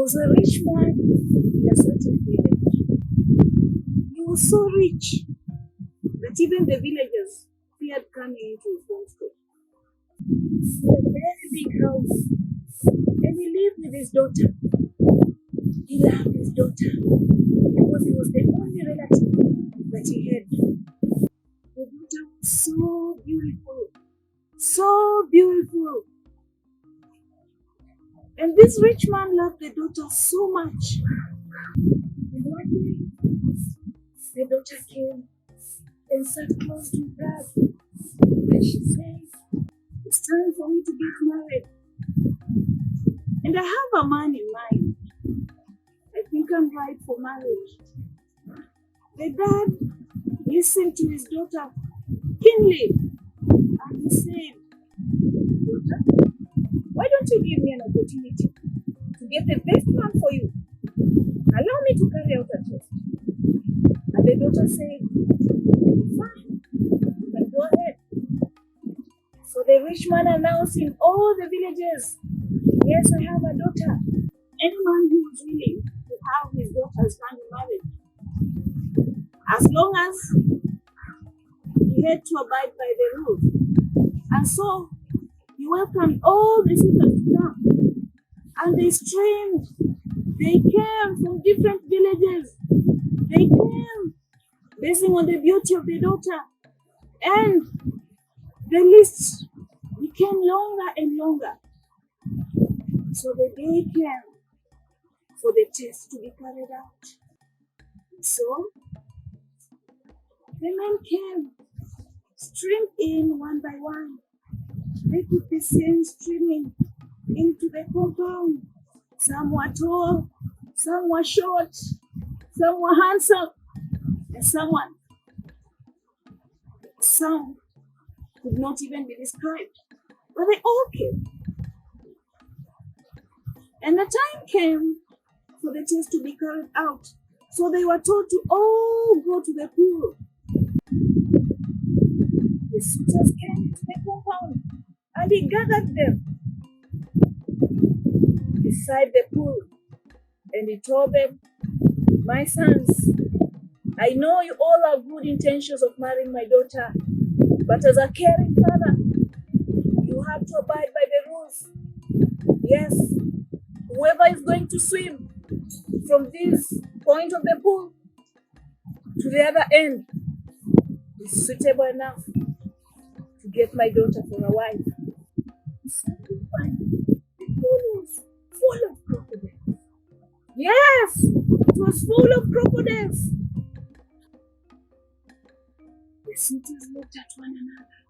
was a rich man in a certain village. He was so rich that even the villagers feared coming into his homestead. He had a very big house, and he lived with his daughter. He loved his daughter because he was the only relative that he had. The daughter was so beautiful, so beautiful. And this rich man loved the daughter so much. And one day, the daughter came and sat close to his dad. And she said, "It's time for me to get married. And I have a man in mind. I think I'm right for marriage." The dad listened to his daughter keenly and he said, "Daughter, why don't you give me an opportunity to get the best man for you? Allow me to carry out a test." And the daughter said, "Fine, you can go ahead." So the rich man announced in all the villages, "Yes, I have a daughter. Anyone who is willing to have his daughter's hand in marriage, as long as he had to abide by the rules." And so he welcomed all the suitors to come, and they streamed. They came from different villages. They came basing on the beauty of the daughter, and the list became longer and longer. So the day came for the test to be carried out. So the men came, streamed in one by one. They could be seen streaming into the compound. Some were tall, some were short, some were handsome, and some could not even be described. But they all came. And the time came for the test to be carried out. So they were told to all go to the pool. The suitors came to the compound and he gathered them beside the pool and he told them, "My sons, I know you all have good intentions of marrying my daughter, but as a caring father, you have to abide by the rules. Yes, whoever is going to swim from this point of the pool to the other end is suitable enough to get my daughter for a wife." The pool was full of crocodiles. Yes, it was full of crocodiles. The suitors looked at one another.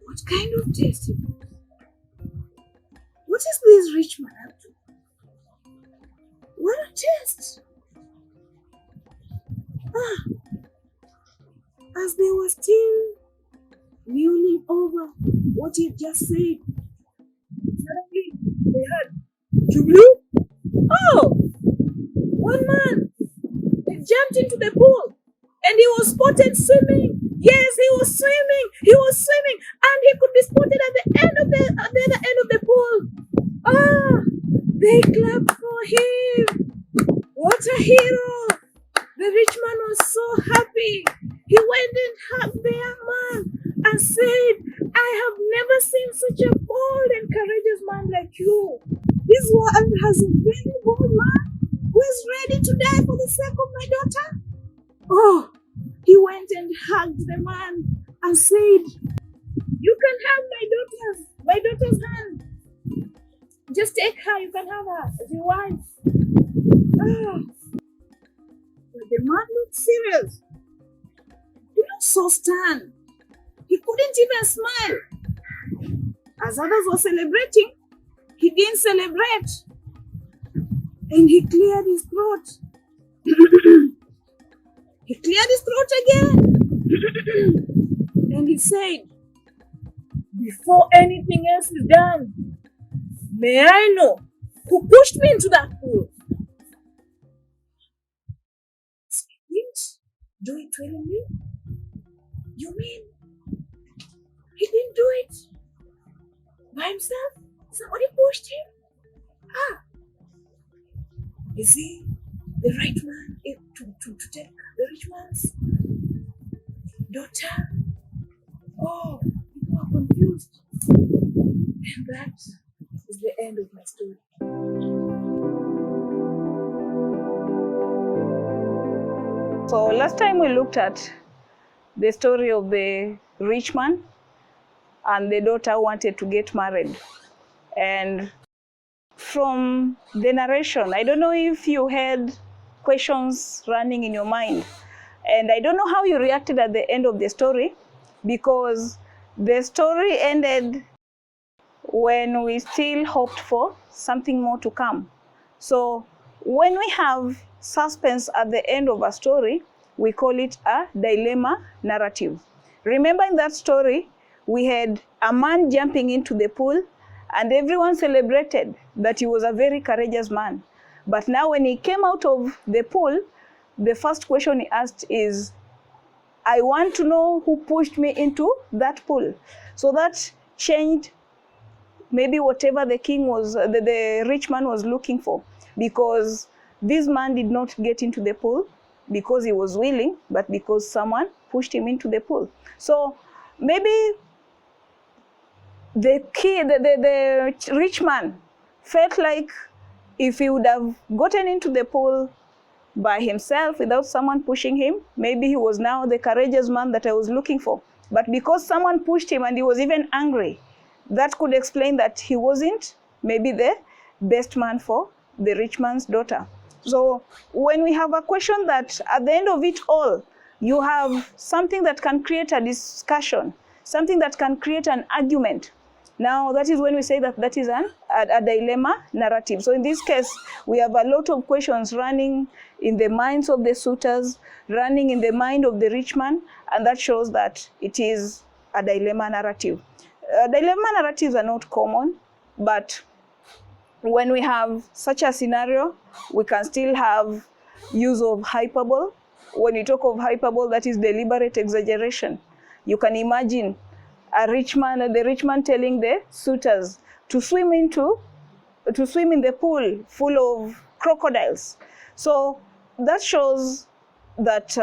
What kind of test is it? What is this rich man up to? What a test! As they were still mulling over what he had just said, suddenly they heard, "Jubilee! Oh, one man had jumped into the pool and he was spotted swimming. Yes, he was swimming, and he could be spotted at the other end of the pool. They clapped for him. What a hero! The rich man was so happy. He went and hugged the young man and said, "I have never seen such a bold and courageous man like you. This world has a very bold man who is ready to die for the sake of my daughter." Oh, he went and hugged the man and said, "You can have my daughter's hand. Just take her, you can have her as your wife." But the man looked serious. He looked so stern. He couldn't even smile. As others were celebrating, he didn't celebrate. And he cleared his throat. He cleared his throat again. And he said, "Before anything else is done, may I know who pushed me into that pool?" He didn't do it willingly. You mean he didn't do it by himself? Somebody pushed him? Is he the right man to take the rich man's daughter? Oh, people are confused. And that is the end of my story. So last time we looked at the story of the rich man and the daughter who wanted to get married. And from the narration, I don't know if you had questions running in your mind. And I don't know how you reacted at the end of the story, because the story ended when we still hoped for something more to come. So when we have suspense at the end of a story, we call it a dilemma narrative. Remember, in that story, we had a man jumping into the pool and everyone celebrated that he was a very courageous man. But now when he came out of the pool, the first question he asked is, I want to know who pushed me into that pool. So that changed maybe whatever the king was, the rich man was looking for, because this man did not get into the pool because he was willing, but because someone pushed him into the pool. So maybe the rich man felt like if he would have gotten into the pool by himself without someone pushing him, maybe he was now the courageous man that I was looking for. But because someone pushed him and he was even angry, that could explain that he wasn't maybe the best man for the rich man's daughter. So when we have a question that at the end of it all, you have something that can create a discussion, something that can create an argument, now that is when we say that that is a dilemma narrative. So in this case, we have a lot of questions running in the minds of the suitors, running in the mind of the rich man, and that shows that it is a dilemma narrative. Dilemma narratives are not common, but when we have such a scenario, we can still have use of hyperbole. When you talk of hyperbole, that is deliberate exaggeration. You can imagine the rich man telling the suitors to swim in the pool full of crocodiles. So that shows that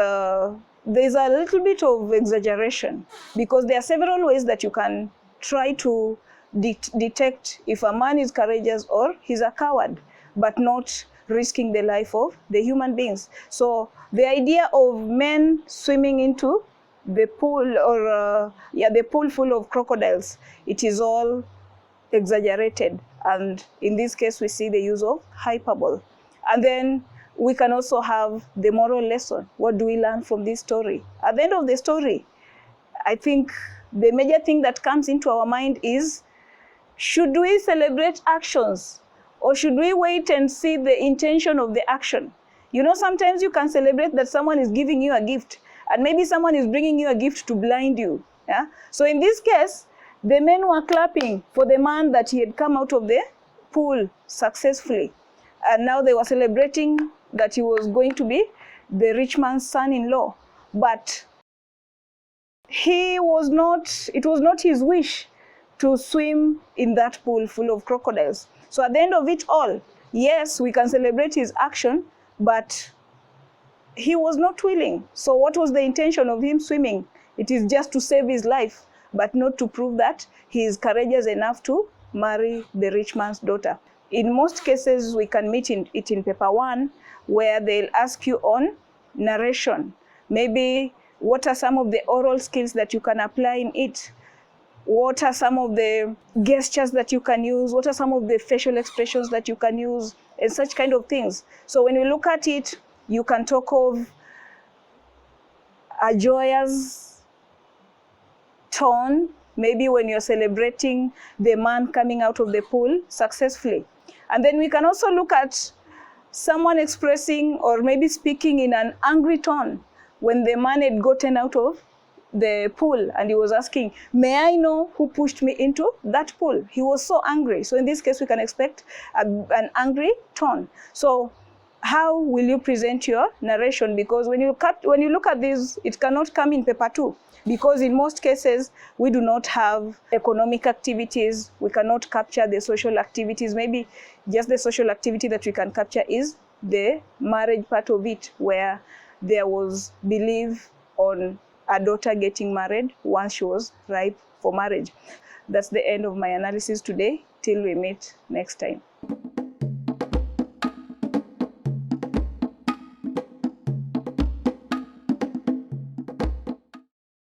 there's a little bit of exaggeration, because there are several ways that you can try to detect if a man is courageous or he's a coward, but not risking the life of the human beings. So the idea of men swimming into the pool, or the pool full of crocodiles, it is all exaggerated. And in this case, we see the use of hyperbole. And then we can also have the moral lesson. What do we learn from this story? At the end of the story, I think the major thing that comes into our mind is, should we celebrate actions, or should we wait and see the intention of the action? You know, sometimes you can celebrate that someone is giving you a gift, and maybe someone is bringing you a gift to blind you. Yeah? So in this case, the men were clapping for the man that he had come out of the pool successfully. And now they were celebrating that he was going to be the rich man's son-in-law. But it was not his wish to swim in that pool full of crocodiles. So at the end of it all, yes, we can celebrate his action, but he was not willing. So what was the intention of him swimming? It is just to save his life, but not to prove that he is courageous enough to marry the rich man's daughter. In most cases, we can meet it in paper 1, where they'll ask you on narration. Maybe what are some of the oral skills that you can apply in it? What are some of the gestures that you can use? What are some of the facial expressions that you can use? And such kind of things. So when you look at it, you can talk of a joyous tone, maybe when you're celebrating the man coming out of the pool successfully. And then we can also look at someone expressing or maybe speaking in an angry tone when the man had gotten out of the pool and he was asking, may I know who pushed me into that pool? He was so angry. So in this case, we can expect an angry tone. So how will you present your narration? Because when you look at this, it cannot come in paper too. Because in most cases, we do not have economic activities. We cannot capture the social activities. Maybe just the social activity that we can capture is the marriage part of it, where there was belief on a daughter getting married once she was ripe for marriage. That's the end of my analysis today. Till we meet next time.